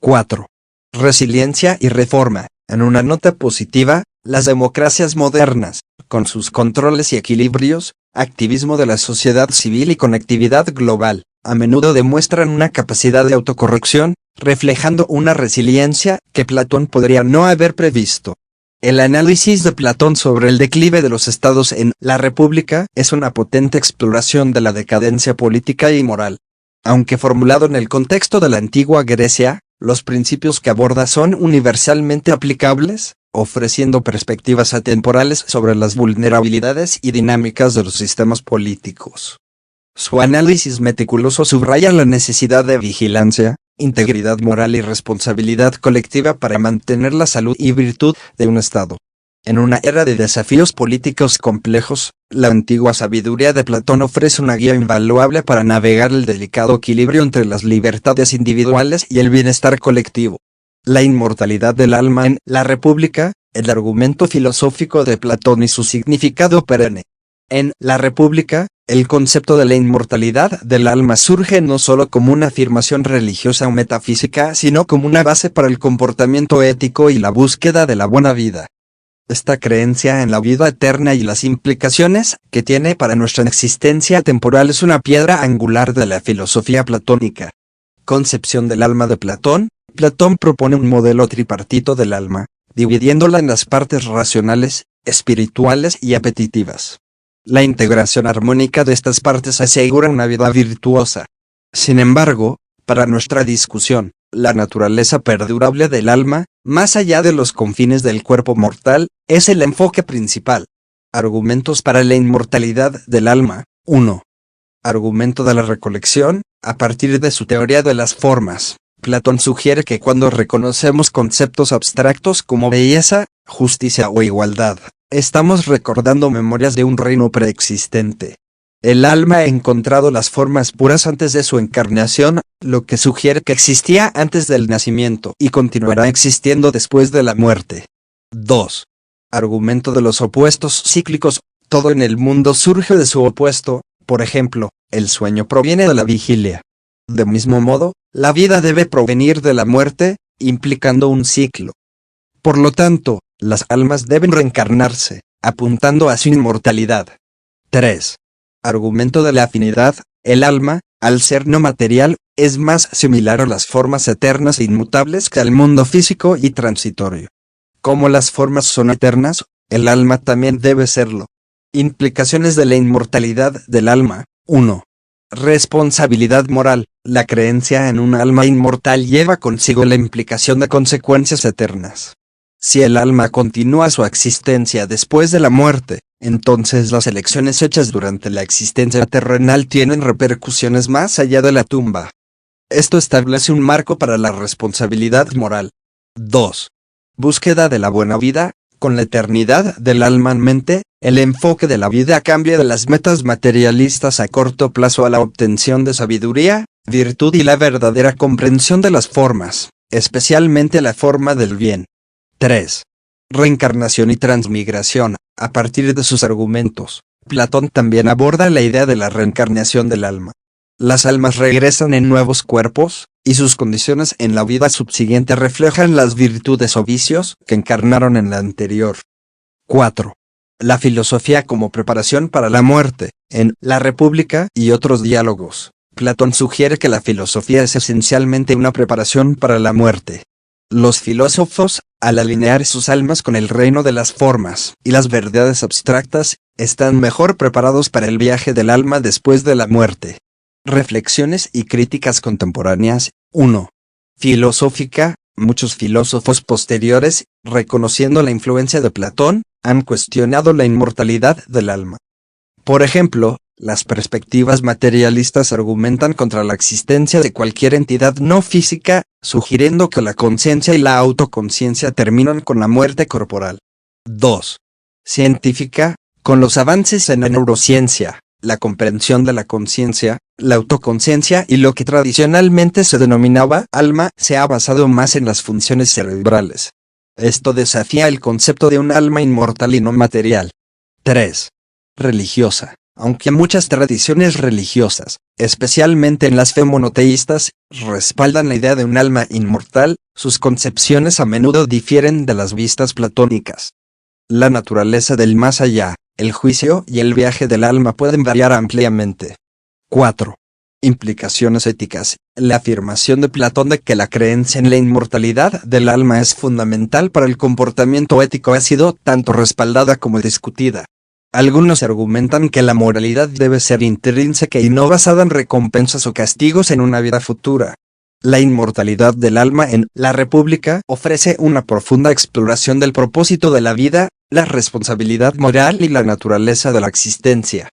4. Resiliencia y reforma. En una nota positiva, las democracias modernas, con sus controles y equilibrios, activismo de la sociedad civil y conectividad global, a menudo demuestran una capacidad de autocorrección, reflejando una resiliencia que Platón podría no haber previsto. El análisis de Platón sobre el declive de los estados en la República es una potente exploración de la decadencia política y moral. Aunque formulado en el contexto de la antigua Grecia, Los principios que aborda son universalmente aplicables, ofreciendo perspectivas atemporales sobre las vulnerabilidades y dinámicas de los sistemas políticos. Su análisis meticuloso subraya la necesidad de vigilancia, integridad moral y responsabilidad colectiva para mantener la salud y virtud de un Estado. En una era de desafíos políticos complejos, la antigua sabiduría de Platón ofrece una guía invaluable para navegar el delicado equilibrio entre las libertades individuales y el bienestar colectivo. La inmortalidad del alma en La República, el argumento filosófico de Platón y su significado perenne. En La República, el concepto de la inmortalidad del alma surge no solo como una afirmación religiosa o metafísica, sino como una base para el comportamiento ético y la búsqueda de la buena vida. Esta creencia en la vida eterna y las implicaciones que tiene para nuestra existencia temporal es una piedra angular de la filosofía platónica. Concepción del alma de Platón. Platón propone un modelo tripartito del alma, dividiéndola en las partes racionales, espirituales y apetitivas. La integración armónica de estas partes asegura una vida virtuosa. Sin embargo, para nuestra discusión, la naturaleza perdurable del alma, más allá de los confines del cuerpo mortal, es el enfoque principal. Argumentos para la inmortalidad del alma. 1. Argumento de la recolección. A partir de su teoría de las formas, Platón sugiere que cuando reconocemos conceptos abstractos como belleza, justicia o igualdad, estamos recordando memorias de un reino preexistente. El alma ha encontrado las formas puras antes de su encarnación, lo que sugiere que existía antes del nacimiento y continuará existiendo después de la muerte. 2. Argumento de los opuestos cíclicos. Todo en el mundo surge de su opuesto, por ejemplo, el sueño proviene de la vigilia. De mismo modo, la vida debe provenir de la muerte, implicando un ciclo. Por lo tanto, las almas deben reencarnarse, apuntando a su inmortalidad. 3. Argumento de la afinidad. El alma, al ser no material, es más similar a las formas eternas e inmutables que al mundo físico y transitorio. Como las formas son eternas, el alma también debe serlo. Implicaciones de la inmortalidad del alma. 1. Responsabilidad moral. La creencia en un alma inmortal lleva consigo la implicación de consecuencias eternas. Si el alma continúa su existencia después de la muerte, entonces las elecciones hechas durante la existencia terrenal tienen repercusiones más allá de la tumba. Esto establece un marco para la responsabilidad moral. 2. Búsqueda de la buena vida. Con la eternidad del alma en mente, el enfoque de la vida cambia de las metas materialistas a corto plazo a la obtención de sabiduría, virtud y la verdadera comprensión de las formas, especialmente la forma del bien. 3. Reencarnación y transmigración. A partir de sus argumentos, Platón también aborda la idea de la reencarnación del alma. Las almas regresan en nuevos cuerpos, y sus condiciones en la vida subsiguiente reflejan las virtudes o vicios que encarnaron en la anterior. 4. La filosofía como preparación para la muerte. En La República y otros diálogos, Platón sugiere que la filosofía es esencialmente una preparación para la muerte. Los filósofos, al alinear sus almas con el reino de las formas y las verdades abstractas, están mejor preparados para el viaje del alma después de la muerte. Reflexiones y críticas contemporáneas. 1. Filosófica. Muchos filósofos posteriores, reconociendo la influencia de Platón, han cuestionado la inmortalidad del alma. Por ejemplo, las perspectivas materialistas argumentan contra la existencia de cualquier entidad no física, sugiriendo que la conciencia y la autoconciencia terminan con la muerte corporal. 2. Científica. Con los avances en la neurociencia, la comprensión de la conciencia, la autoconciencia y lo que tradicionalmente se denominaba alma se ha basado más en las funciones cerebrales. Esto desafía el concepto de un alma inmortal y no material. 3. Religiosa. Aunque muchas tradiciones religiosas, especialmente en las fe monoteístas, respaldan la idea de un alma inmortal, sus concepciones a menudo difieren de las vistas platónicas. La naturaleza del más allá, el juicio y el viaje del alma pueden variar ampliamente. 4. Implicaciones éticas. La afirmación de Platón de que la creencia en la inmortalidad del alma es fundamental para el comportamiento ético ha sido tanto respaldada como discutida. Algunos argumentan que la moralidad debe ser intrínseca y no basada en recompensas o castigos en una vida futura. La inmortalidad del alma en La República ofrece una profunda exploración del propósito de la vida, la responsabilidad moral y la naturaleza de la existencia.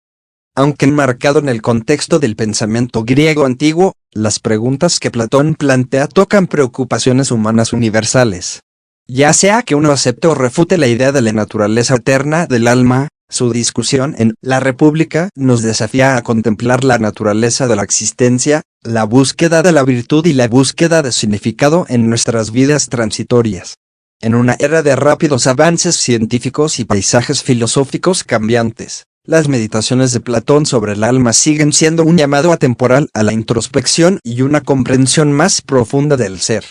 Aunque enmarcado en el contexto del pensamiento griego antiguo, las preguntas que Platón plantea tocan preocupaciones humanas universales. Ya sea que uno acepte o refute la idea de la naturaleza eterna del alma, su discusión en La República nos desafía a contemplar la naturaleza de la existencia, la búsqueda de la virtud y la búsqueda de significado en nuestras vidas transitorias. En una era de rápidos avances científicos y paisajes filosóficos cambiantes, las meditaciones de Platón sobre el alma siguen siendo un llamado atemporal a la introspección y una comprensión más profunda del ser.